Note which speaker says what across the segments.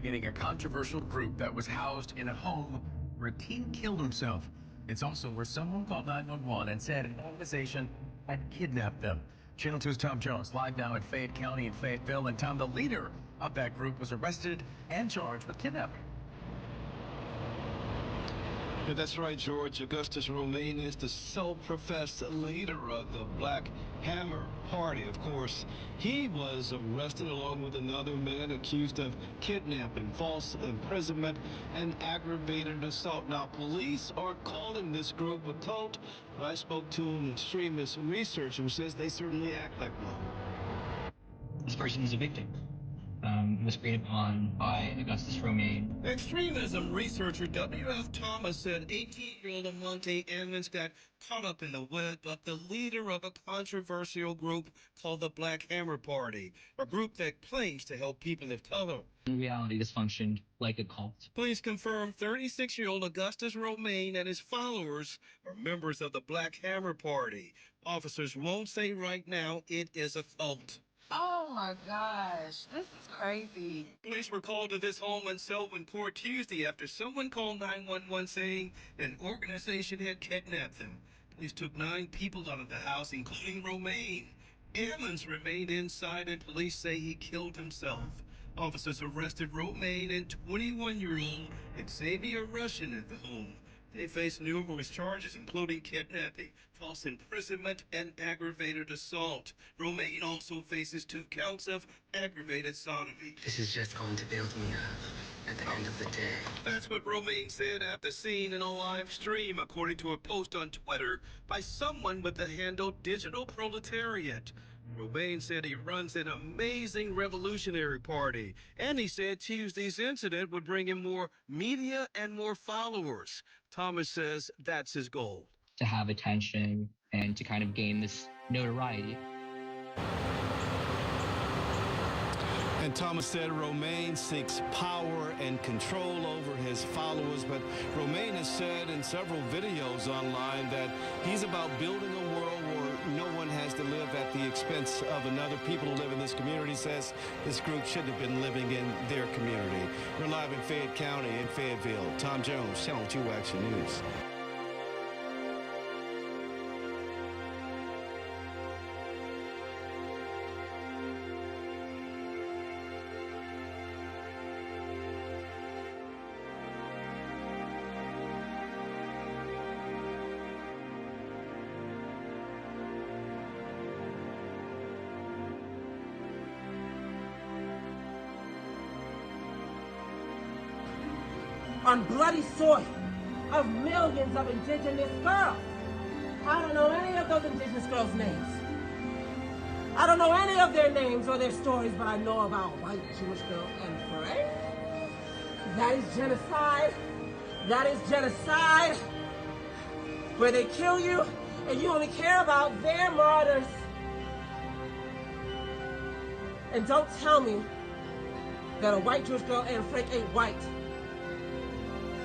Speaker 1: investigating a controversial group that was housed in a home where a teen killed himself. It's also where someone called 911 and said an organization had kidnapped them. Channel 2's Tom Jones, live now in Fayette County in Fayetteville, and Tom, the leader of that group, was arrested and charged with kidnapping.
Speaker 2: Yeah, that's right, George. Augustus Roma is the self-professed leader of the Black Hammer Party. Of course, he was arrested along with another man accused of kidnapping, false imprisonment, and aggravated assault. Now, police are calling this group a cult. I spoke to an extremist researcher who says they certainly act like one.
Speaker 3: This person is a victim. Was created upon by Augustus Roma.
Speaker 2: Extremism researcher W.F. Thomas said 18-year-old Amonte Evans got caught up in the web of the leader of a controversial group called the Black Hammer Party, a group that claims to help people of color.
Speaker 3: In reality, this functioned like a cult.
Speaker 2: Police confirm 36-year-old Augustus Romaine and his followers are members of the Black Hammer Party. Officers won't say right now it is a cult.
Speaker 4: Oh my gosh, this is crazy.
Speaker 2: Police were called to this home in Selwyn Court Tuesday after someone called 911 saying an organization had kidnapped them. Police took 9 people out of the house, including Romaine. Evans remained inside and police say he killed himself. Officers arrested Romaine and 21-year-old Xavier Russian at the home. They face numerous charges, including kidnapping, false imprisonment, and aggravated assault. Romaine also faces 2 counts of aggravated sodomy.
Speaker 5: This is just going to build me up at the end of the day.
Speaker 2: That's what Romaine said after seeing in a live stream, according to a post on Twitter by someone with the handle Digital Proletariat. Romaine said he runs an amazing revolutionary party, and he said Tuesday's incident would bring him more media and more followers. Thomas says that's his goal.
Speaker 3: To have attention and to kind of gain this notoriety.
Speaker 2: And Thomas said Romaine seeks power and control over his followers, but Romaine has said in several videos online that he's about building a world where no one has to live at the expense of another. People who live in this community says this group shouldn't have been living in their community. We're live in Fayette County in Fayetteville. Tom Jones, Channel 2 Action News.
Speaker 6: On bloody soil of millions of indigenous girls. I don't know any of those indigenous girls' names. I don't know any of their names or their stories, but I know about white Jewish girl and Frank. That is genocide. That is genocide. Where they kill you and you only care about their martyrs. And don't tell me that a white Jewish girl and Frank ain't white.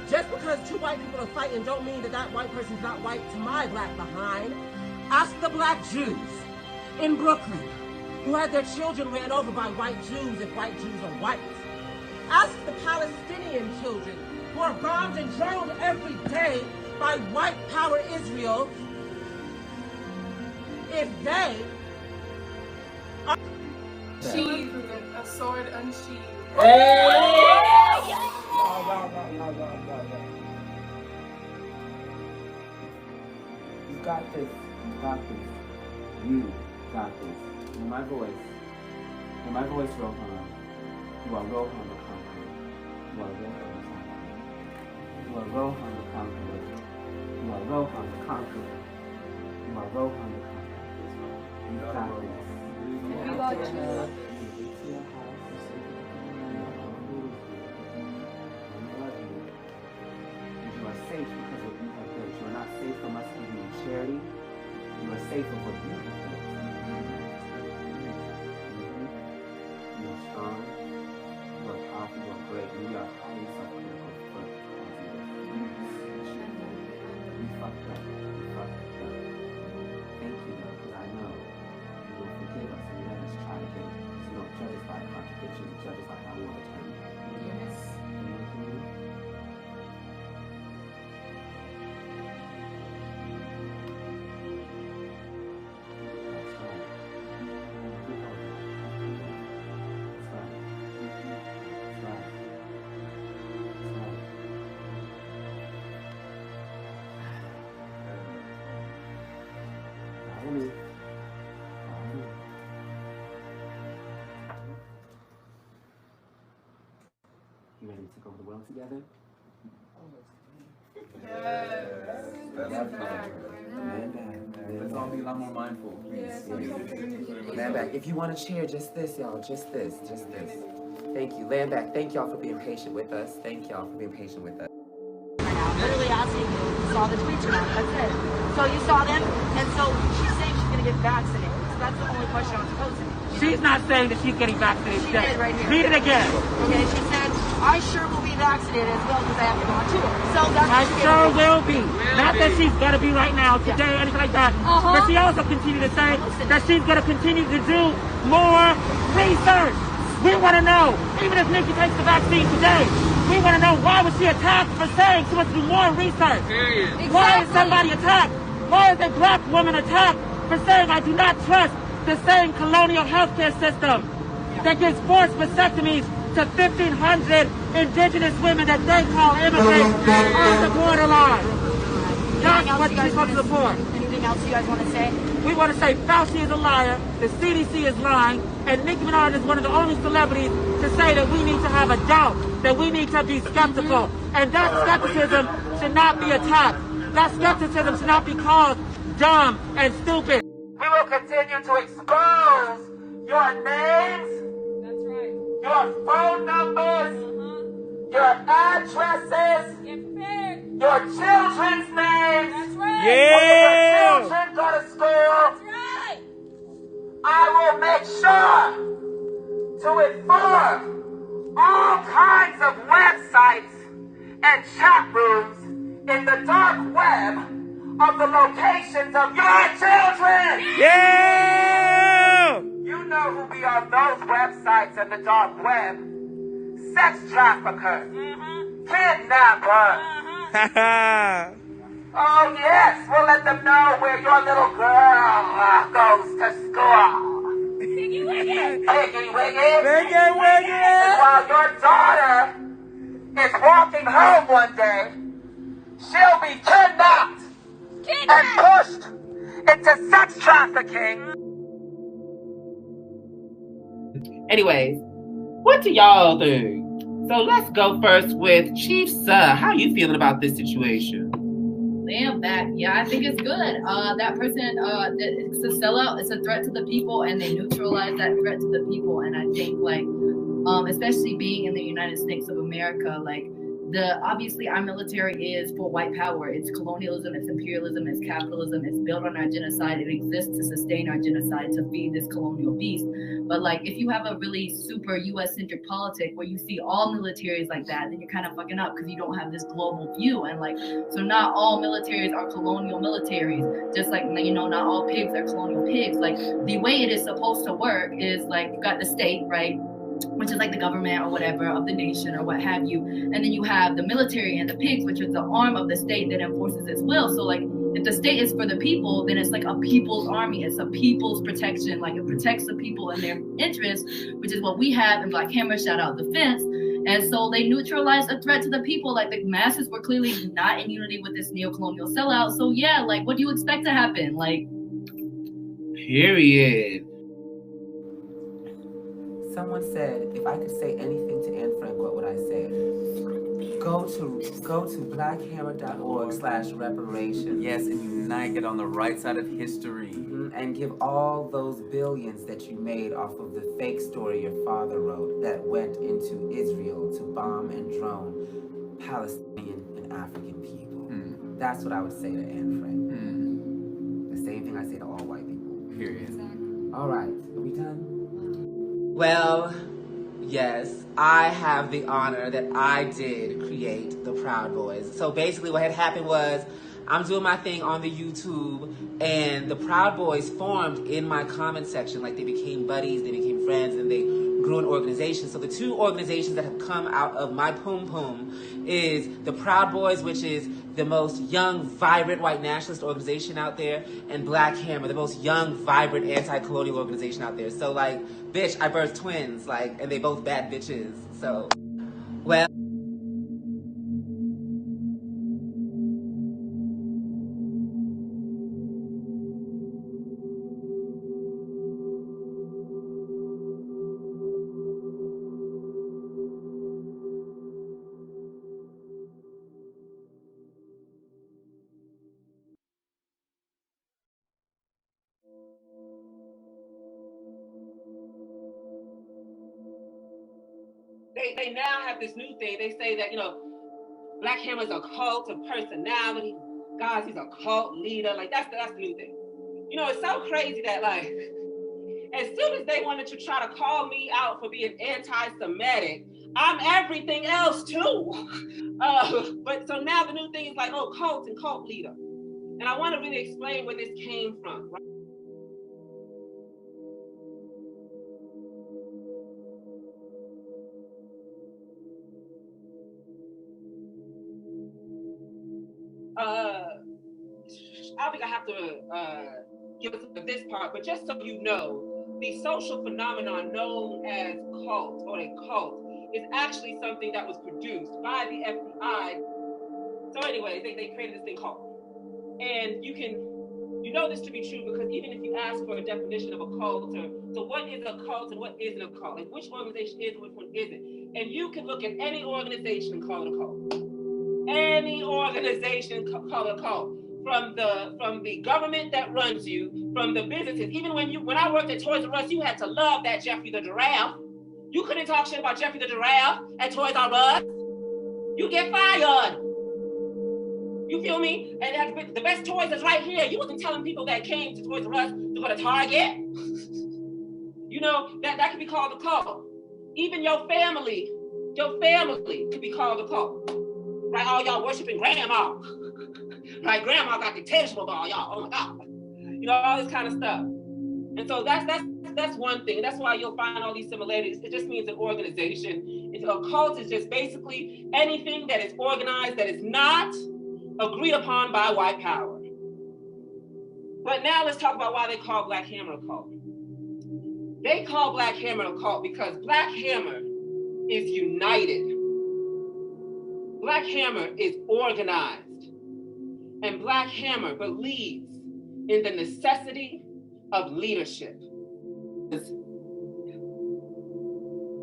Speaker 6: Just because 2 white people are fighting don't mean that that white person's not white to my black behind. Ask the black Jews in Brooklyn who had their children ran over by white Jews if white Jews are white. Ask the Palestinian children who are bombed and drilled every day by white power Israel if they are...
Speaker 4: Sheathed with a sword unsheathed.
Speaker 7: You got this. You got this. You got this. In my voice. In my voice, Rohan. You are Rohan the Conqueror. You are Rohan the Conqueror. You are Rohan the Conqueror. You are Rohan the Conqueror. You are Rohan the Conqueror. You got this.
Speaker 4: You got this.
Speaker 7: Safe because of what you have built. You are not safe from us giving you charity. You are safe from what you have built. You are strong. You are powerful. You are great. And we are highly self-critical for you fucked up. You fucked up. Thank you though, because I know you will forgive us and let us try again. So you don't judge us by the contradictions, you judge us by how we want to turn. me. Follow me. You ready to take over the world together?
Speaker 8: Let's all be a lot more mindful, please.
Speaker 7: Land back. If you want to cheer, just this, y'all. Just this. Just this. Thank you. Land back. Thank y'all for being patient with us. Thank y'all for being patient with us.
Speaker 4: Literally asking you, saw the tweets or not. That's it. So you saw them, and so she's saying she's going to get vaccinated. So that's the only question I was posing.
Speaker 6: She's not saying that she's getting vaccinated.
Speaker 4: She did right here.
Speaker 6: Read it again.
Speaker 4: Okay, she said, I sure will be vaccinated as well because I have to go on tour. So that's
Speaker 6: I
Speaker 4: what she
Speaker 6: sure
Speaker 4: gave me.
Speaker 6: will be. Not that she's going to be right now, today, anything like that. But she also continued to say that she's going to continue to do more research. We want to know, even if Nikki takes the vaccine today, we want to know why was she attacked for saying she wants to do more research.
Speaker 4: Exactly.
Speaker 6: Why is somebody attacked? Why is a black woman attacked for saying I do not trust the same colonial healthcare system that gives forced vasectomies to 1,500 indigenous women that they call immigrants on the borderline? That's what she's supposed to support.
Speaker 4: Anything else you guys want to say?
Speaker 6: We want to say Fauci is a liar, the CDC is lying, and Nicki Minaj is one of the only celebrities to say that we need to have a doubt, that we need to be skeptical. And that skepticism should not be attacked. That skepticism should not be called dumb and stupid. We will continue to expose your names,
Speaker 4: That's right.
Speaker 6: your phone numbers, your addresses, your children's names.
Speaker 4: That's right.
Speaker 6: When your children go to school,
Speaker 4: That's right.
Speaker 6: I will make sure to inform all kinds of websites and chat rooms in the dark web of the locations of your children.
Speaker 9: Yeah!
Speaker 6: You know who be on those websites in the dark web. Sex traffickers, kidnappers. Oh yes, we'll let them know where your little girl goes to school. Piggy Wiggy! Piggy Wiggy!
Speaker 9: Wiggy, wiggy!
Speaker 6: And while your daughter is walking home one day, she'll be kidnapped and pushed into sex trafficking.
Speaker 7: Anyways, what do y'all think? So let's go first with Chief Sir. How you feeling about this situation?
Speaker 10: Laying back, yeah, I think it's good. That person, it's a sellout. It's a threat to the people, and they neutralize that threat to the people. And I think, like, especially being in the United States of America, like, obviously our military is for white power. It's colonialism, it's imperialism, it's capitalism. It's built on our genocide. It exists to sustain our genocide, to feed this colonial beast. But like, if you have a really super U.S.-centric politic where you see all militaries like that, then you're kind of fucking up because you don't have this global view. And like, so not all militaries are colonial militaries. Just like, you know, not all pigs are colonial pigs. Like, the way it is supposed to work is like, you got the state, right? Which is like the government or whatever of the nation or what have you. And then you have the military and the pigs, which is the arm of the state that enforces its will. So like, if the state is for the people, then it's like a people's army. It's a people's protection. Like, it protects the people and their interests, which is what we have in Black Hammer, shout out Defense. And so they neutralized a threat to the people. Like, the masses were clearly not in unity with this neo-colonial sellout. So yeah, like, what do you expect to happen? Like,
Speaker 7: Period.
Speaker 11: Someone said, if I could say anything to Anne Frank, what would I say? Go to blackhammer.org/reparations.
Speaker 8: Yes, and unite, get on the right side of history.
Speaker 11: And give all those billions that you made off of the fake story your father wrote that went into Israel to bomb and drone Palestinian and African people. That's what I would say to Anne Frank. The same thing I say to all white people.
Speaker 8: Period.
Speaker 11: All right, are we done?
Speaker 7: Well, yes, I have the honor that I did create the Proud Boys. So basically what had happened was, I'm doing my thing on the YouTube, and the Proud Boys formed in my comment section. Like, they became buddies, they became friends, and they grew an organization. So the two organizations that have come out of my Poom Poom is the Proud Boys, which is the most young, vibrant white nationalist organization out there, and Black Hammer, the most young, vibrant anti-colonial organization out there. So like, bitch, I birthed twins, like, and they both bad bitches. So, well.
Speaker 6: they now have this new thing. They say that, Black Hammer is a cult of personality. Guys, he's a cult leader. Like, that's the new thing. It's so crazy that, like, as soon as they wanted to try to call me out for being anti-Semitic, I'm everything else too. But so now the new thing is like, oh, cult and cult leader. And I want to really explain where this came from. Right? I think I have to give us this part, but just so you know, the social phenomenon known as cult or a cult is actually something that was produced by the FBI. So anyway, they created this thing called, and you know this to be true because even if you ask for a definition of a cult, so what is a cult and what isn't a cult, like which organization is and which one isn't, and you can look at any organization and call it a cult. Any organization call it a cult. From the government that runs you, from the businesses. Even when I worked at Toys R Us, you had to love that Jeffrey the Giraffe. You couldn't talk shit about Jeffrey the Giraffe at Toys R Us. You get fired. You feel me? And the best toys is right here. You wasn't telling people that came to Toys R Us to go to Target. That could be called a cult. Even your family could be called a cult. Right? All y'all worshiping grandma. Right? Grandma got the tangible ball, y'all. Oh my God. All this kind of stuff. And so that's one thing. That's why you'll find all these similarities. It just means an organization. A cult is just basically anything that is organized that is not agreed upon by white power. But now let's talk about why they call Black Hammer a cult. They call Black Hammer a cult because Black Hammer is united. Black Hammer is organized. And Black Hammer believes in the necessity of leadership.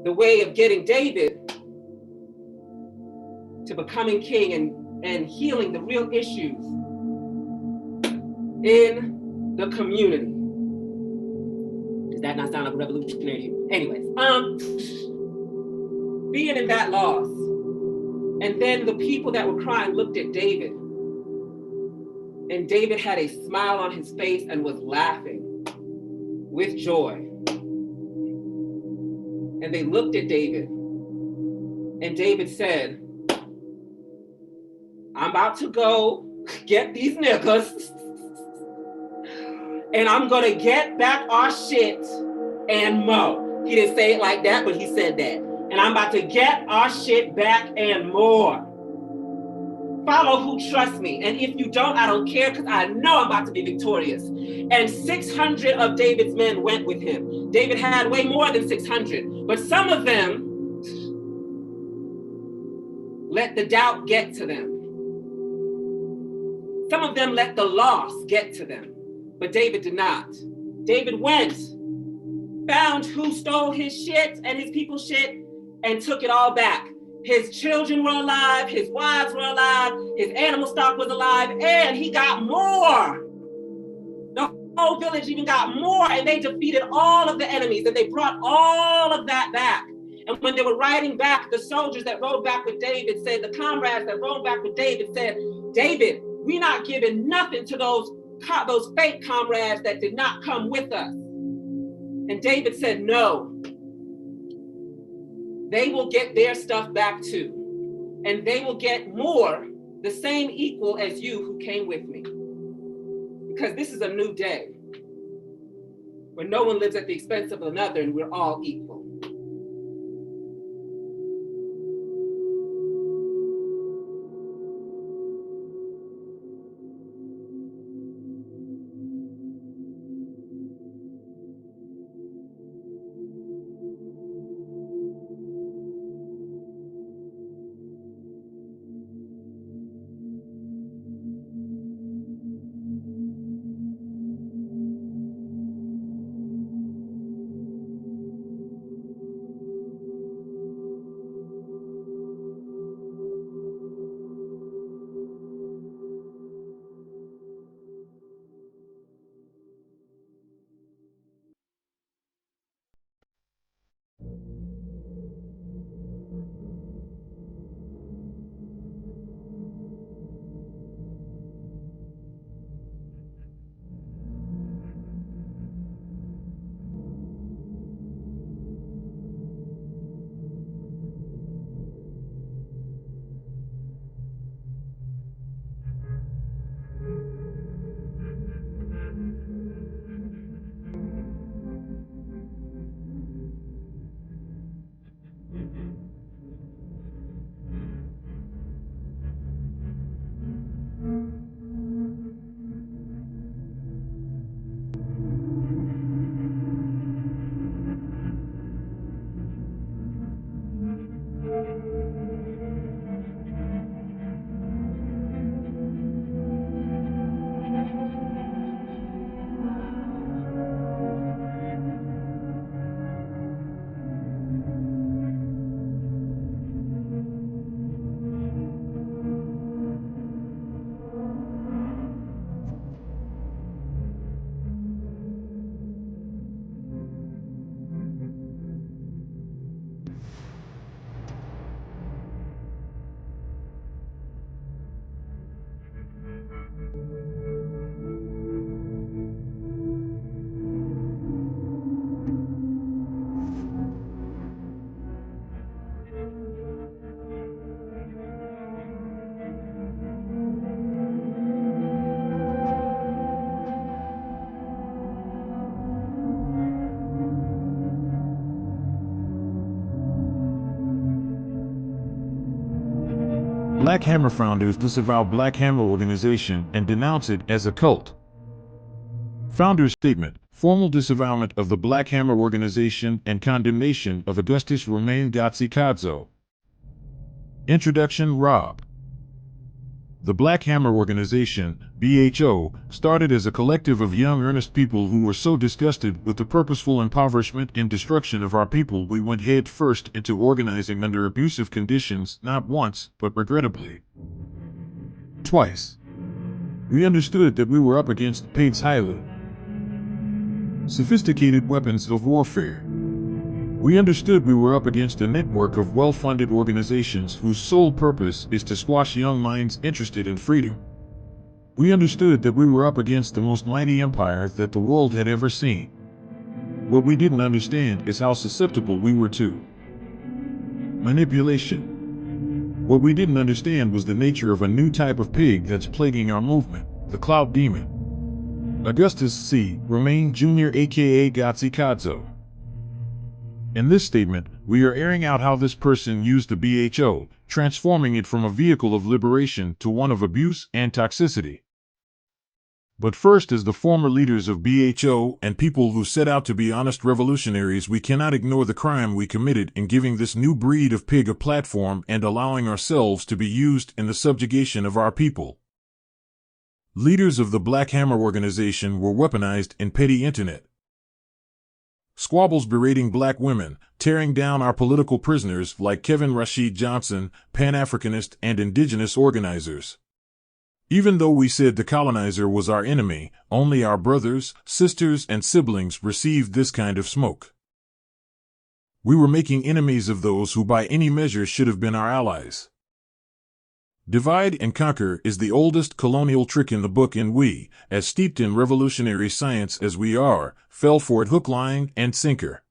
Speaker 6: The way of getting David to becoming king and healing the real issues in the community. Does that not sound like a revolutionary to you? Anyways, being in that loss, and then the people that were crying looked at David, and David had a smile on his face and was laughing with joy. And they looked at David, and David said, I'm about to go get these niggas, and I'm gonna get back our shit and more. He didn't say it like that, but he said that. And I'm about to get our shit back and more. Follow who trusts me. And if you don't, I don't care because I know I'm about to be victorious. And 600 of David's men went with him. David had way more than 600, but some of them let the doubt get to them. Some of them let the loss get to them, but David did not. David went, found who stole his shit and his people's shit, and took it all back. His children were alive, his wives were alive, his animal stock was alive, and he got more. The whole village even got more, and they defeated all of the enemies, and they brought all of that back. And when they were riding back, the soldiers that rode back with David said, the comrades that rode back with David said, David, we're not giving nothing to those fake comrades that did not come with us. And David said, no. They will get their stuff back too. And they will get more, the same equal as you who came with me. Because this is a new day where no one lives at the expense of another and we're all equal.
Speaker 12: Black Hammer founders disavow Black Hammer organization and denounce it as a cult. Founders statement: formal disavowment of the Black Hammer organization and condemnation of Augustus Roma Gazzi. Introduction. Rob. The Black Hammer organization, BHO, started as a collective of young earnest people who were so disgusted with the purposeful impoverishment and destruction of our people we went head first into organizing under abusive conditions, not once, but regrettably twice. We understood that we were up against Pate's highly sophisticated weapons of warfare. We understood we were up against a network of well-funded organizations whose sole purpose is to squash young minds interested in freedom. We understood that we were up against the most mighty empire that the world had ever seen. What we didn't understand is how susceptible we were to manipulation. What we didn't understand was the nature of a new type of pig that's plaguing our movement, the cloud demon. Augustus C. Roma Jr. aka Gazzi. In this statement, we are airing out how this person used the BHO, transforming it from a vehicle of liberation to one of abuse and toxicity. But first, as the former leaders of BHO and people who set out to be honest revolutionaries, we cannot ignore the crime we committed in giving this new breed of pig a platform and allowing ourselves to be used in the subjugation of our people. Leaders of the Black Hammer organization were weaponized in petty internet squabbles berating black women, tearing down our political prisoners like Kevin Rashid Johnson, Pan-Africanist and indigenous organizers. Even though we said the colonizer was our enemy, only our brothers, sisters, and siblings received this kind of smoke. We were making enemies of those who by any measure should have been our allies. Divide and conquer is the oldest colonial trick in the book, and we, as steeped in revolutionary science as we are, fell for it hook, line, and sinker.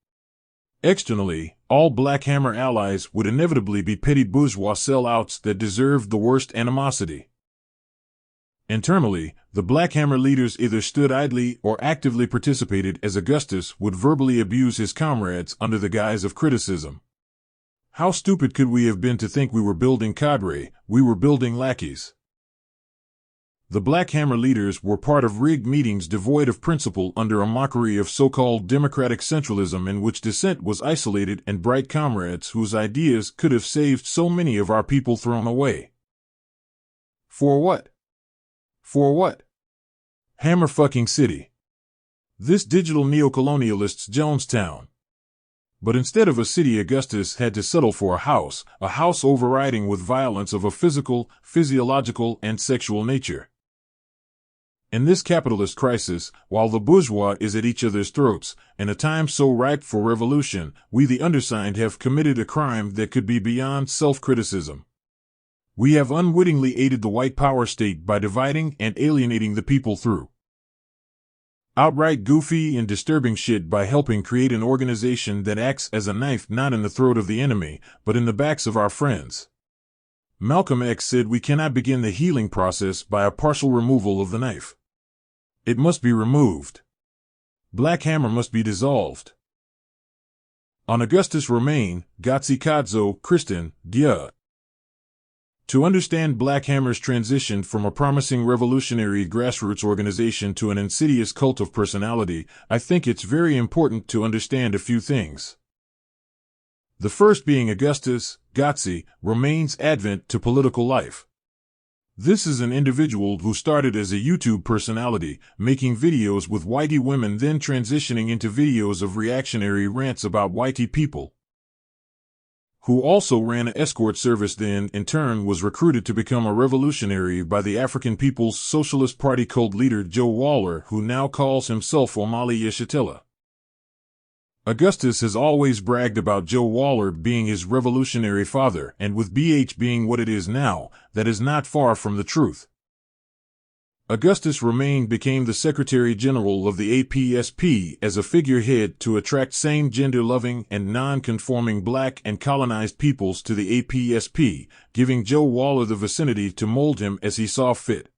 Speaker 12: Externally, all Black Hammer allies would inevitably be petty bourgeois sellouts that deserved the worst animosity. Internally, the Black Hammer leaders either stood idly or actively participated, as Augustus would verbally abuse his comrades under the guise of criticism. How stupid could we have been to think we were building cadre? We were building lackeys. The Black Hammer leaders were part of rigged meetings devoid of principle under a mockery of so-called democratic centralism in which dissent was isolated, and bright comrades whose ideas could have saved so many of our people thrown away. For what? For what? Hammer fucking city. This digital neo-colonialist's Jonestown. But instead of a city, Augustus had to settle for a house overriding with violence of a physical, physiological, and sexual nature. In this capitalist crisis, while the bourgeois is at each other's throats, in a time so ripe for revolution, we the undersigned have committed a crime that could be beyond self-criticism. We have unwittingly aided the white power state by dividing and alienating the people through outright goofy and disturbing shit by helping create an organization that acts as a knife not in the throat of the enemy, but in the backs of our friends. Malcolm X said we cannot begin the healing process by a partial removal of the knife. It must be removed. Black Hammer must be dissolved. On Augustus Roma Gazzi Kristen, Dia. To understand Black Hammer's transition from a promising revolutionary grassroots organization to an insidious cult of personality, I think it's very important to understand a few things. The first being Augustus Gazzi Roma's advent to political life. This is an individual who started as a YouTube personality, making videos with whitey women, then transitioning into videos of reactionary rants about whitey people, who also ran an escort service, then in turn was recruited to become a revolutionary by the African People's Socialist Party cult leader Joe Waller, who now calls himself Omali Yeshitela. Augustus has always bragged about Joe Waller being his revolutionary father, and with BH being what it is now, that is not far from the truth. Augustus Roma became the Secretary General of the APSP as a figurehead to attract same gender-loving and non-conforming black and colonized peoples to the APSP, giving Joe Waller the vicinity to mold him as he saw fit.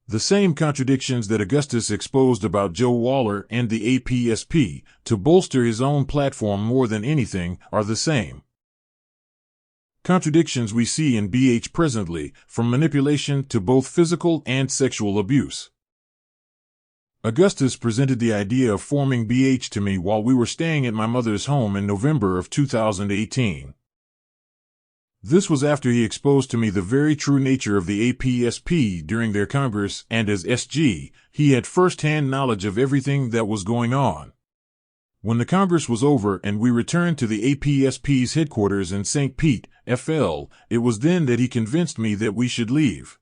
Speaker 12: The same contradictions that Augustus exposed about Joe Waller and the APSP, to bolster his own platform more than anything, are the same contradictions we see in BH presently, from manipulation to both physical and sexual abuse. Augustus presented the idea of forming BH to me while we were staying at my mother's home in November of 2018. This was after he exposed to me the very true nature of the APSP during their Congress, and as SG, he had first-hand knowledge of everything that was going on. When the Congress was over and we returned to the APSP's headquarters in St. Pete, FL, it was then that he convinced me that we should leave.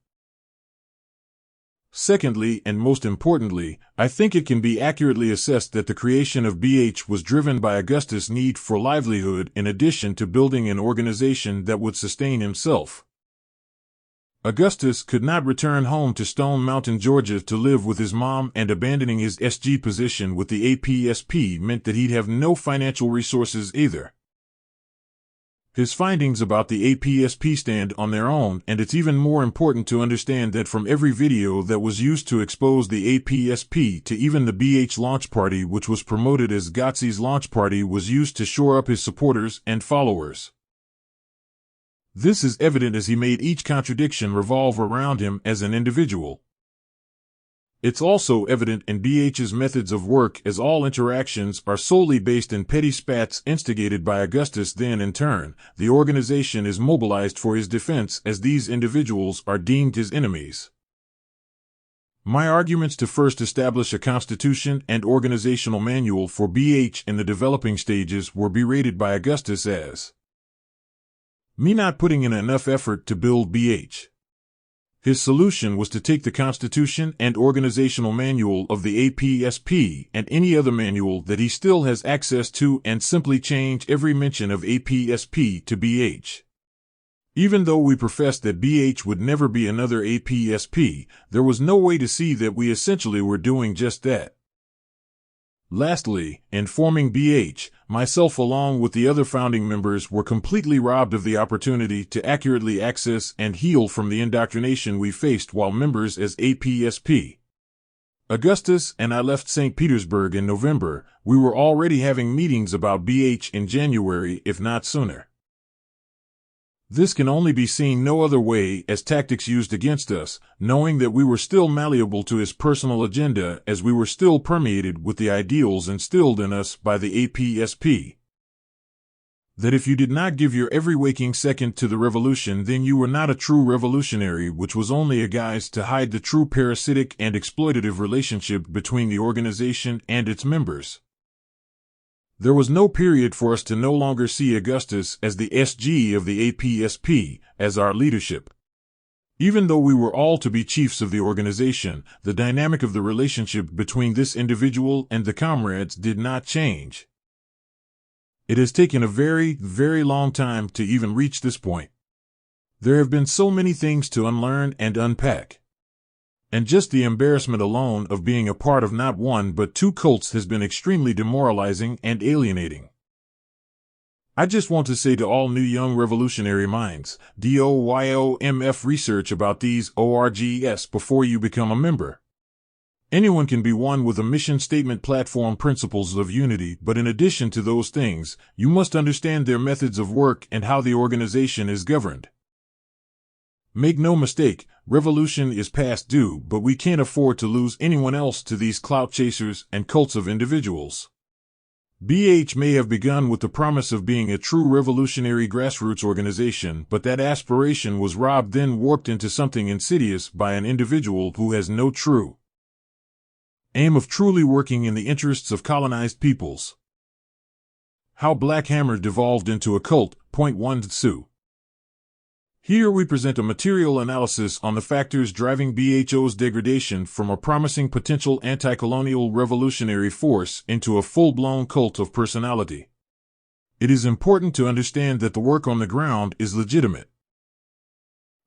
Speaker 12: Secondly, and most importantly, I think it can be accurately assessed that the creation of BH was driven by Augustus' need for livelihood in addition to building an organization that would sustain himself. Augustus could not return home to Stone Mountain, Georgia to live with his mom, and abandoning his SG position with the APSP meant that he'd have no financial resources either. His findings about the APSP stand on their own, and it's even more important to understand that from every video that was used to expose the APSP to even the BH launch party, which was promoted as Gotzi's launch party, was used to shore up his supporters and followers. This is evident as he made each contradiction revolve around him as an individual. It's also evident in BH's methods of work, as all interactions are solely based in petty spats instigated by Augustus. Then, in turn, the organization is mobilized for his defense, as these individuals are deemed his enemies. My arguments to first establish a constitution and organizational manual for BH in the developing stages were berated by Augustus as me not putting in enough effort to build BH. His solution was to take the Constitution and Organizational Manual of the APSP and any other manual that he still has access to and simply change every mention of APSP to BH. Even though we professed that BH would never be another APSP, there was no way to see that we essentially were doing just that. Lastly, in forming BH, myself along with the other founding members were completely robbed of the opportunity to accurately access and heal from the indoctrination we faced while members as APSP. Augustus and I left St. Petersburg in November. We were already having meetings about BH in January, if not sooner. This can only be seen no other way as tactics used against us, knowing that we were still malleable to his personal agenda, as we were still permeated with the ideals instilled in us by the APSP. That if you did not give your every waking second to the revolution, then you were not a true revolutionary, which was only a guise to hide the true parasitic and exploitative relationship between the organization and its members. There was no period for us to no longer see Augustus as the SG of the APSP, as our leadership. Even though we were all to be chiefs of the organization, the dynamic of the relationship between this individual and the comrades did not change. It has taken a very, very long time to even reach this point. There have been so many things to unlearn and unpack. And just the embarrassment alone of being a part of not one but two cults has been extremely demoralizing and alienating. I just want to say to all new young revolutionary minds, DOYOMF research about these ORGs before you become a member. Anyone can be one with a mission statement, platform, principles of unity, but in addition to those things, you must understand their methods of work and how the organization is governed. Make no mistake, revolution is past due, but we can't afford to lose anyone else to these clout chasers and cults of individuals. BH may have begun with the promise of being a true revolutionary grassroots organization, but that aspiration was robbed, then warped into something insidious by an individual who has no true aim of truly working in the interests of colonized peoples. How Black Hammer devolved into a cult, Point 1 Sue. Here we present a material analysis on the factors driving BHO's degradation from a promising potential anti-colonial revolutionary force into a full-blown cult of personality. It is important to understand that the work on the ground is legitimate.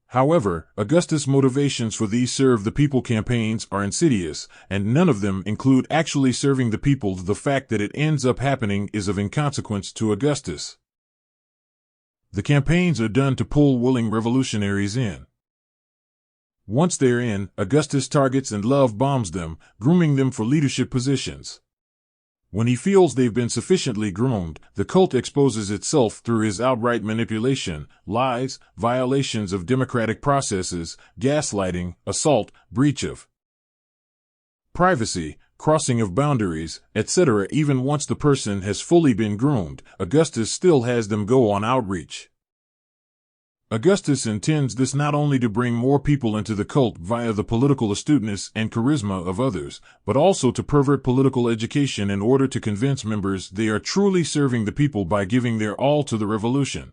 Speaker 12: However, Augustus' motivations for these Serve the People campaigns are insidious, and none of them include actually serving the people. The fact that it ends up happening is of inconsequence to Augustus. The campaigns are done to pull willing revolutionaries in. Once they're in, Augustus targets and love bombs them, grooming them for leadership positions. When he feels they've been sufficiently groomed, the cult exposes itself through his outright manipulation, lies, violations of democratic processes, gaslighting, assault, breach of privacy, crossing of boundaries, etc. Even once the person has fully been groomed, Augustus still has them go on outreach. Augustus intends this not only to bring more people into the cult via the political astuteness and charisma of others, but also to pervert political education in order to convince members they are truly serving the people by giving their all to the revolution,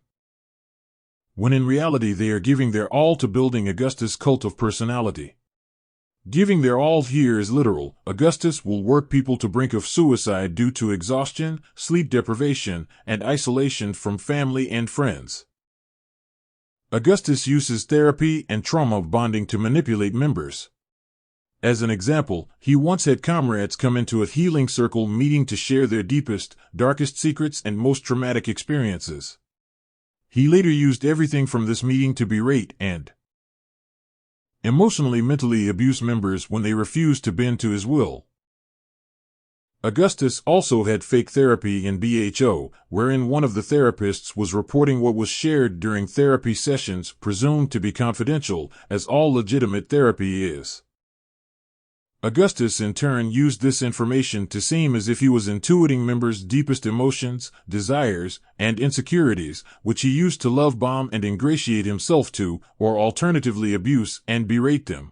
Speaker 12: when in reality they are giving their all to building Augustus' cult of personality. Giving their all here is literal. Augustus will work people to brink of suicide due to exhaustion, sleep deprivation, and isolation from family and friends. Augustus uses therapy and trauma bonding to manipulate members. As an example, he once had comrades come into a healing circle meeting to share their deepest, darkest secrets and most traumatic experiences. He later used everything from this meeting to berate and emotionally mentally abuse members when they refused to bend to his will. Augustus also had fake therapy in BHO, wherein one of the therapists was reporting what was shared during therapy sessions, presumed to be confidential, as all legitimate therapy is. Augustus in turn used this information to seem as if he was intuiting members' deepest emotions, desires, and insecurities, which he used to love bomb and ingratiate himself to, or alternatively abuse and berate them.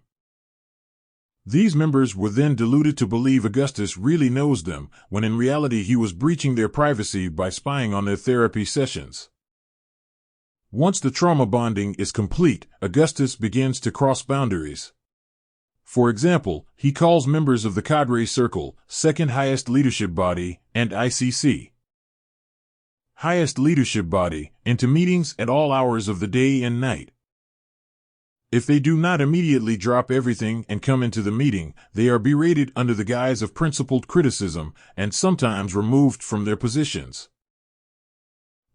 Speaker 12: These members were then deluded to believe Augustus really knows them, when in reality he was breaching their privacy by spying on their therapy sessions. Once the trauma bonding is complete, Augustus begins to cross boundaries. For example, he calls members of the cadre circle, second highest leadership body, and ICC, highest leadership body, into meetings at all hours of the day and night. If they do not immediately drop everything and come into the meeting, they are berated under the guise of principled criticism and sometimes removed from their positions.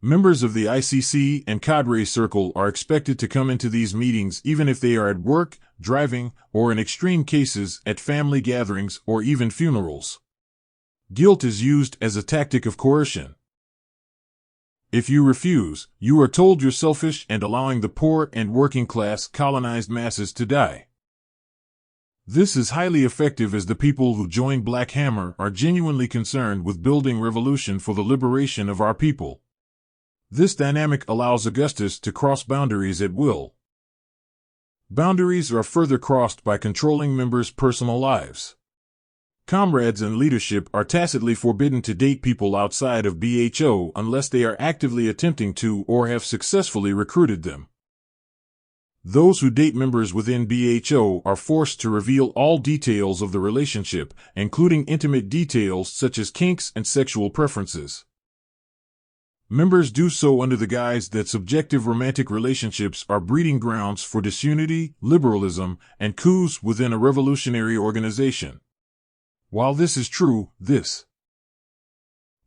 Speaker 12: Members of the ICC and cadre circle are expected to come into these meetings even if they are at work, driving, or in extreme cases at family gatherings or even funerals. Guilt is used as a tactic of coercion. If you refuse, you are told you're selfish and allowing the poor and working class colonized masses to die. This is highly effective as the people who join Black Hammer are genuinely concerned with building revolution for the liberation of our people. This dynamic allows Augustus to cross boundaries at will. Boundaries are further crossed by controlling members' personal lives. Comrades and leadership are tacitly forbidden to date people outside of BHO unless they are actively attempting to or have successfully recruited them. Those who date members within BHO are forced to reveal all details of the relationship, including intimate details such as kinks and sexual preferences. Members do so under the guise that subjective romantic relationships are breeding grounds for disunity, liberalism, and coups within a revolutionary organization. While this is true, this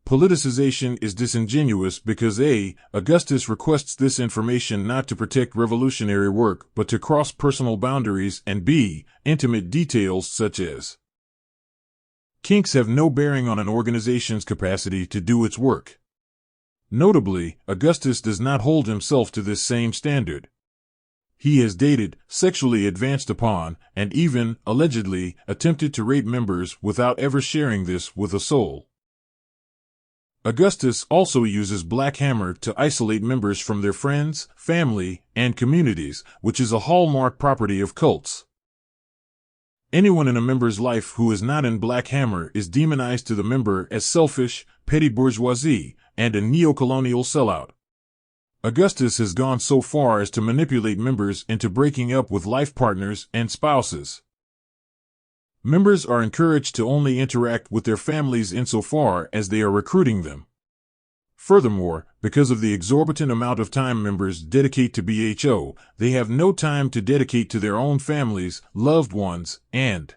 Speaker 12: politicization is disingenuous because A. Augustus requests this information not to protect revolutionary work but to cross personal boundaries, and B. Intimate details such as kinks have no bearing on an organization's capacity to do its work. Notably, Augustus does not hold himself to this same standard. He has dated, sexually advanced upon, and even, allegedly, attempted to rape members without ever sharing this with a soul. Augustus also uses Black Hammer to isolate members from their friends, family, and communities, which is a hallmark property of cults. Anyone in a member's life who is not in Black Hammer is demonized to the member as selfish, petty bourgeoisie, and a neo-colonial sellout. Augustus has gone so far as to manipulate members into breaking up with life partners and spouses. Members are encouraged to only interact with their families insofar as they are recruiting them. Furthermore, because of the exorbitant amount of time members dedicate to BHO, they have no time to dedicate to their own families, loved ones, and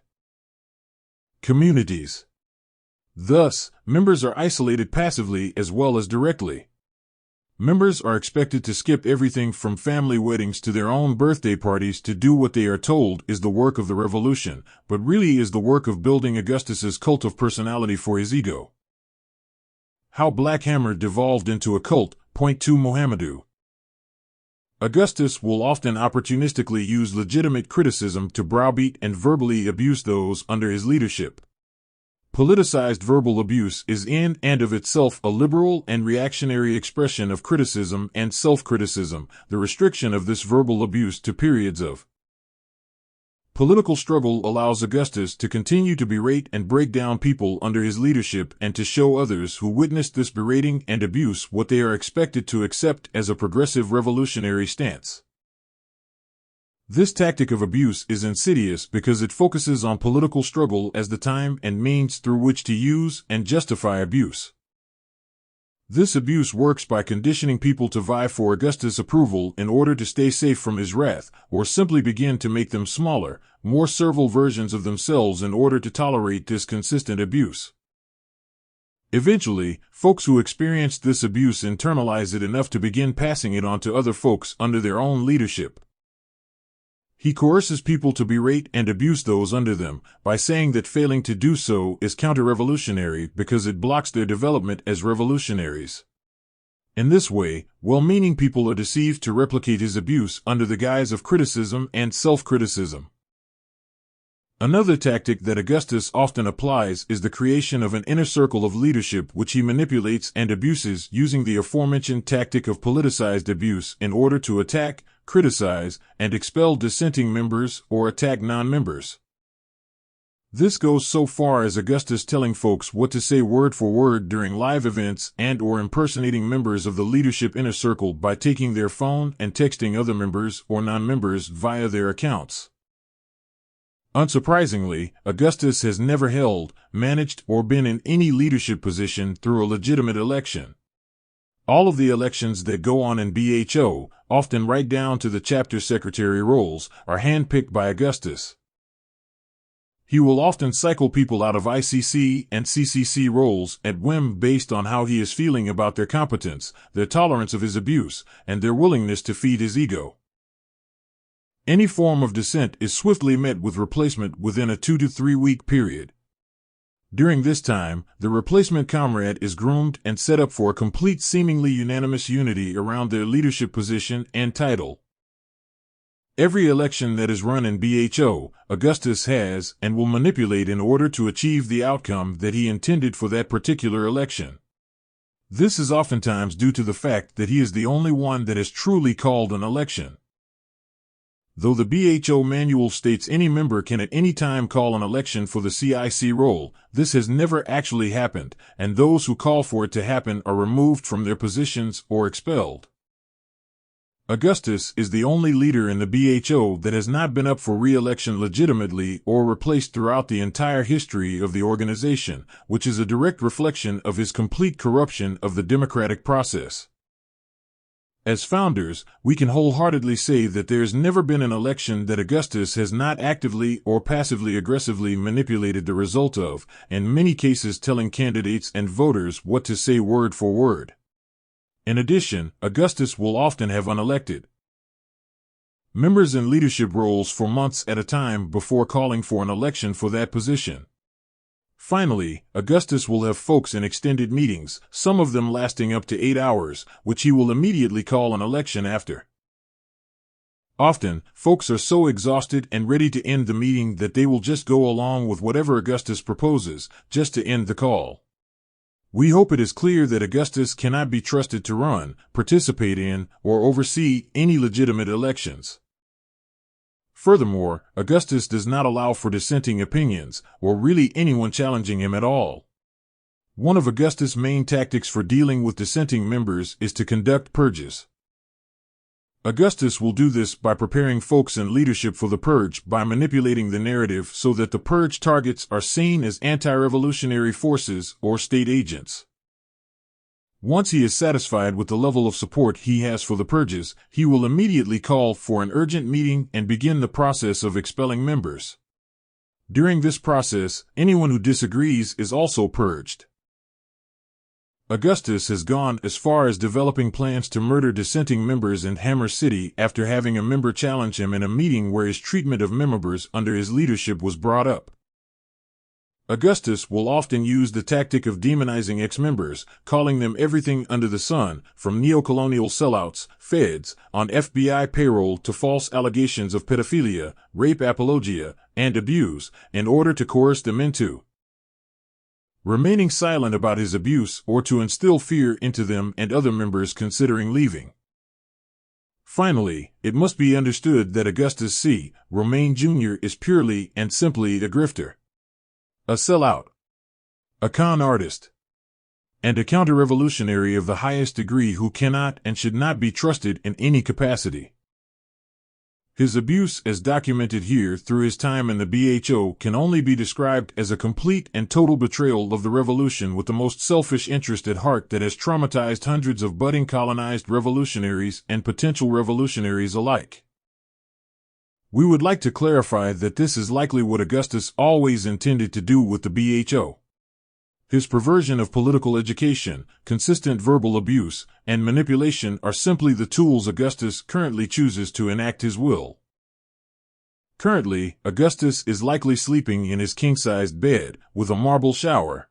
Speaker 12: communities. Thus, members are isolated passively as well as directly. Members are expected to skip everything from family weddings to their own birthday parties to do what they are told is the work of the revolution, but really is the work of building Augustus's cult of personality for his ego. How Black Hammer devolved into a cult. Point 2 Mohammedu. Augustus will often opportunistically use legitimate criticism to browbeat and verbally abuse those under his leadership. Politicized verbal abuse is in and of itself a liberal and reactionary expression of criticism and self-criticism, the restriction of this verbal abuse to periods of political struggle allows Augustus to continue to berate and break down people under his leadership and to show others who witnessed this berating and abuse what they are expected to accept as a progressive revolutionary stance. This tactic of abuse is insidious because it focuses on political struggle as the time and means through which to use and justify abuse. This abuse works by conditioning people to vie for Augustus' approval in order to stay safe from his wrath, or simply begin to make them smaller, more servile versions of themselves in order to tolerate this consistent abuse. Eventually, folks who experienced this abuse internalize it enough to begin passing it on to other folks under their own leadership. He coerces people to berate and abuse those under them by saying that failing to do so is counter-revolutionary because it blocks their development as revolutionaries. In this way, well-meaning people are deceived to replicate his abuse under the guise of criticism and self-criticism. Another tactic that Augustus often applies is the creation of an inner circle of leadership which he manipulates and abuses using the aforementioned tactic of politicized abuse in order to attack, criticize, and expel dissenting members or attack non-members. This goes so far as Augustus telling folks what to say word for word during live events and or impersonating members of the leadership inner circle by taking their phone and texting other members or non-members via their accounts. Unsurprisingly, Augustus has never held, managed, or been in any leadership position through a legitimate election. All of the elections that go on in BHO, often right down to the chapter secretary roles, are handpicked by Augustus. He will often cycle people out of ICC and CCC roles at whim based on how he is feeling about their competence, their tolerance of his abuse, and their willingness to feed his ego. Any form of dissent is swiftly met with replacement within a 2 to 3 week period. During this time, the replacement comrade is groomed and set up for a complete seemingly unanimous unity around their leadership position and title. Every election that is run in BHO, Augustus has and will manipulate in order to achieve the outcome that he intended for that particular election. This is oftentimes due to the fact that he is the only one that has truly called an election. Though the BHO manual states any member can at any time call an election for the CIC role, this has never actually happened, and those who call for it to happen are removed from their positions or expelled. Augustus is the only leader in the BHO that has not been up for re-election legitimately or replaced throughout the entire history of the organization, which is a direct reflection of his complete corruption of the democratic process. As founders, we can wholeheartedly say that there has never been an election that Augustus has not actively or passively aggressively manipulated the result of, in many cases telling candidates and voters what to say word for word. In addition, Augustus will often have unelected members in leadership roles for months at a time before calling for an election for that position. Finally, Augustus will have folks in extended meetings, some of them lasting up to 8 hours, which he will immediately call an election after. Often, folks are so exhausted and ready to end the meeting that they will just go along with whatever Augustus proposes, just to end the call. We hope it is clear that Augustus cannot be trusted to run, participate in, or oversee any legitimate elections. Furthermore, Augustus does not allow for dissenting opinions, or really anyone challenging him at all. One of Augustus' main tactics for dealing with dissenting members is to conduct purges. Augustus will do this by preparing folks in leadership for the purge by manipulating the narrative so that the purge targets are seen as anti-revolutionary forces or state agents. Once he is satisfied with the level of support he has for the purges, he will immediately call for an urgent meeting and begin the process of expelling members. During this process, anyone who disagrees is also purged. Augustus has gone as far as developing plans to murder dissenting members in Hammer City after having a member challenge him in a meeting where his treatment of members under his leadership was brought up. Augustus will often use the tactic of demonizing ex-members, calling them everything under the sun, from neocolonial sellouts, feds, on FBI payroll to false allegations of pedophilia, rape apologia, and abuse, in order to coerce them into remaining silent about his abuse or to instill fear into them and other members considering leaving. Finally, it must be understood that Augustus C. Romaine Jr. is purely and simply a grifter, a sellout, a con artist, and a counter-revolutionary of the highest degree who cannot and should not be trusted in any capacity. His abuse, as documented here through his time in the BHO, can only be described as a complete and total betrayal of the revolution with the most selfish interest at heart that has traumatized hundreds of budding colonized revolutionaries and potential revolutionaries alike. We would like to clarify that this is likely what Augustus always intended to do with the BHO. His perversion of political education, consistent verbal abuse, and manipulation are simply the tools Augustus currently chooses to enact his will. Currently, Augustus is likely sleeping in his king-sized bed, with a marble shower,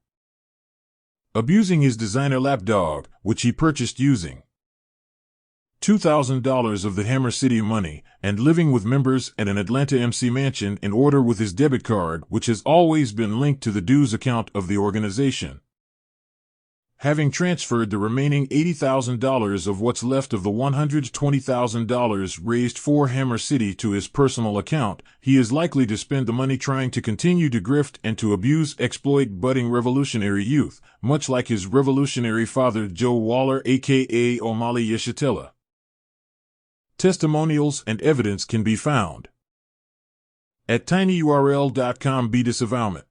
Speaker 12: abusing his designer lapdog, which he purchased using $2,000 of the Hammer City money, and living with members at an Atlanta MC mansion in order with his debit card, which has always been linked to the dues account of the organization. Having transferred the remaining $80,000 of what's left of the $120,000 raised for Hammer City to his personal account, he is likely to spend the money trying to continue to grift and to exploit budding revolutionary youth, much like his revolutionary father Joe Waller aka Omali Yeshitela. Testimonials and evidence can be found at tinyurl.com disavowment.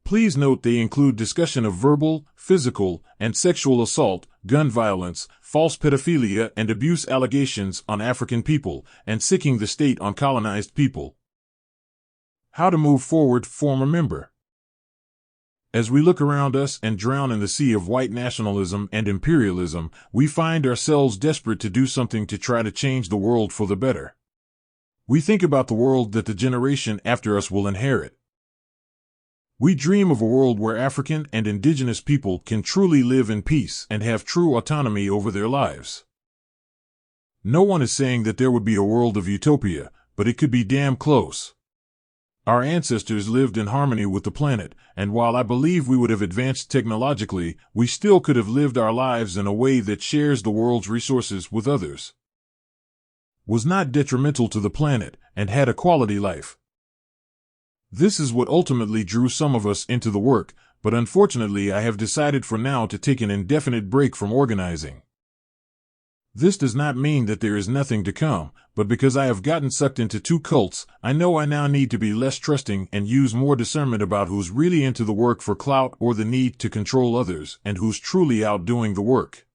Speaker 12: Please note they include discussion of verbal, physical, and sexual assault, gun violence, false pedophilia and abuse allegations on African people, and sicking the state on colonized people. How to move forward, former member. As we look around us and drown in the sea of white nationalism and imperialism, we find ourselves desperate to do something to try to change the world for the better. We think about the world that the generation after us will inherit. We dream of a world where African and indigenous people can truly live in peace and have true autonomy over their lives. No one is saying that there would be a world of utopia, but it could be damn close. Our ancestors lived in harmony with the planet, and while I believe we would have advanced technologically, we still could have lived our lives in a way that shares the world's resources with others, was not detrimental to the planet, and had a quality life. This is what ultimately drew some of us into the work, but unfortunately I have decided for now to take an indefinite break from organizing. This does not mean that there is nothing to come, but because I have gotten sucked into two cults, I know I now need to be less trusting and use more discernment about who's really into the work for clout or the need to control others, and who's truly out doing the work.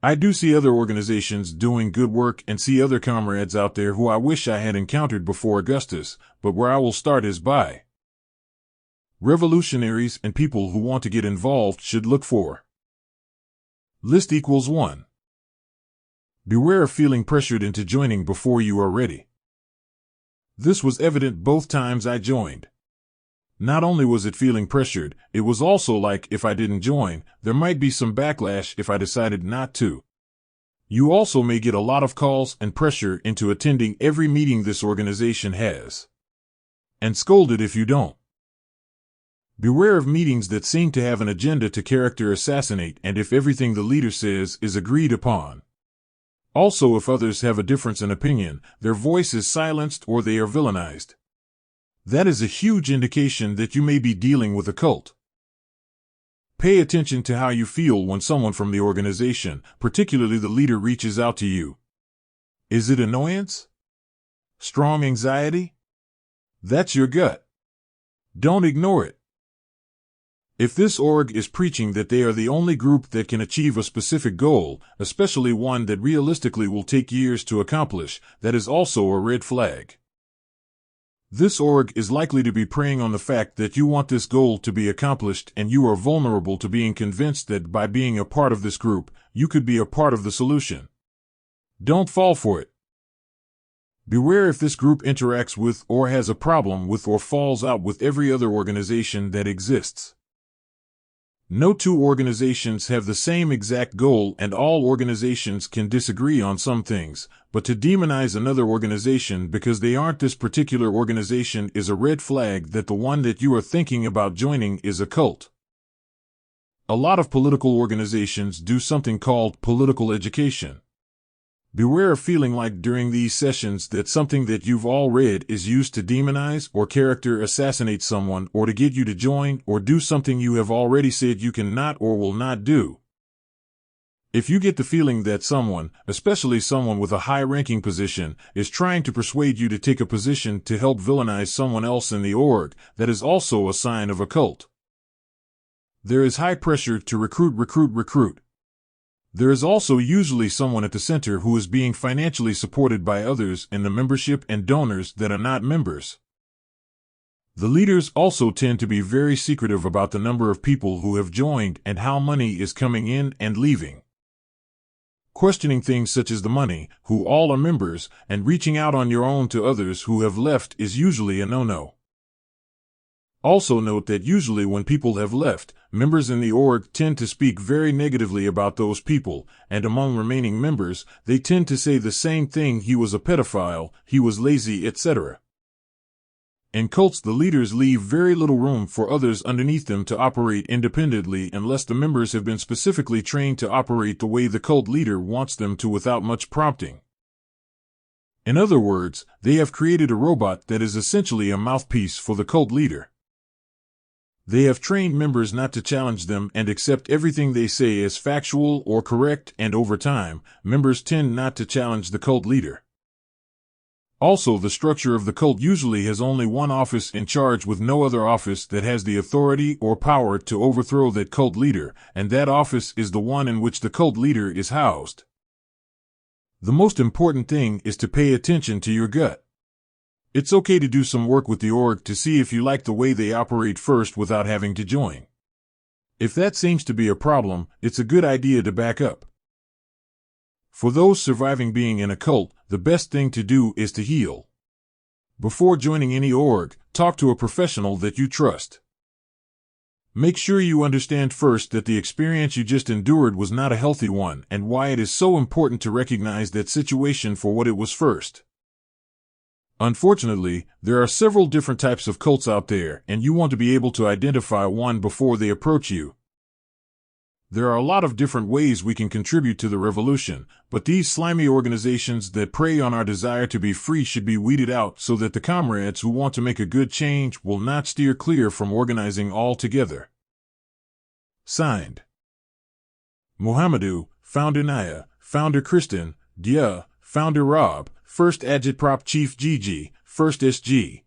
Speaker 12: I do see other organizations doing good work and see other comrades out there who I wish I had encountered before Augustus, but where I will start is by revolutionaries and people who want to get involved should look for. List equals 1. Beware of feeling pressured into joining before you are ready. This was evident both times I joined. Not only was it feeling pressured, it was also like if I didn't join, there might be some backlash if I decided not to. You also may get a lot of calls and pressure into attending every meeting this organization has, and scolded if you don't. Beware of meetings that seem to have an agenda to character assassinate and if everything the leader says is agreed upon. Also, if others have a difference in opinion, their voice is silenced or they are villainized. That is a huge indication that you may be dealing with a cult. Pay attention to how you feel when someone from the organization, particularly the leader, reaches out to you. Is it annoyance? Strong anxiety? That's your gut. Don't ignore it. If this org is preaching that they are the only group that can achieve a specific goal, especially one that realistically will take years to accomplish, that is also a red flag. This org is likely to be preying on the fact that you want this goal to be accomplished and you are vulnerable to being convinced that by being a part of this group, you could be a part of the solution. Don't fall for it. Beware if this group interacts with or has a problem with or falls out with every other organization that exists. No two organizations have the same exact goal, and all organizations can disagree on some things, but to demonize another organization because they aren't this particular organization is a red flag that the one that you are thinking about joining is a cult. A lot of political organizations do something called political education. Beware of feeling like during these sessions that something that you've all read is used to demonize or character assassinate someone or to get you to join or do something you have already said you cannot or will not do. If you get the feeling that someone, especially someone with a high-ranking position, is trying to persuade you to take a position to help villainize someone else in the org, that is also a sign of a cult. There is high pressure to recruit. There is also usually someone at the center who is being financially supported by others in the membership and donors that are not members. The leaders also tend to be very secretive about the number of people who have joined and how money is coming in and leaving. Questioning things such as the money, who all are members, and reaching out on your own to others who have left is usually a no-no. Also note that usually when people have left, members in the org tend to speak very negatively about those people, and among remaining members, they tend to say the same thing: he was a pedophile, he was lazy, etc. In cults, the leaders leave very little room for others underneath them to operate independently unless the members have been specifically trained to operate the way the cult leader wants them to without much prompting. In other words, they have created a robot that is essentially a mouthpiece for the cult leader. They have trained members not to challenge them and accept everything they say as factual or correct, and over time, members tend not to challenge the cult leader. Also, the structure of the cult usually has only one office in charge with no other office that has the authority or power to overthrow that cult leader, and that office is the one in which the cult leader is housed. The most important thing is to pay attention to your gut. It's okay to do some work with the org to see if you like the way they operate first without having to join. If that seems to be a problem, it's a good idea to back up. For those surviving being in a cult, the best thing to do is to heal. Before joining any org, talk to a professional that you trust. Make sure you understand first that the experience you just endured was not a healthy one, and why it is so important to recognize that situation for what it was first. Unfortunately, there are several different types of cults out there, and you want to be able to identify one before they approach you. There are a lot of different ways we can contribute to the revolution, but these slimy organizations that prey on our desire to be free should be weeded out so that the comrades who want to make a good change will not steer clear from organizing altogether. Signed, Muhammadu, Founder Naya, Founder Kristen, Dia, Founder Rob, First Agitprop Chief Gigi, First SG.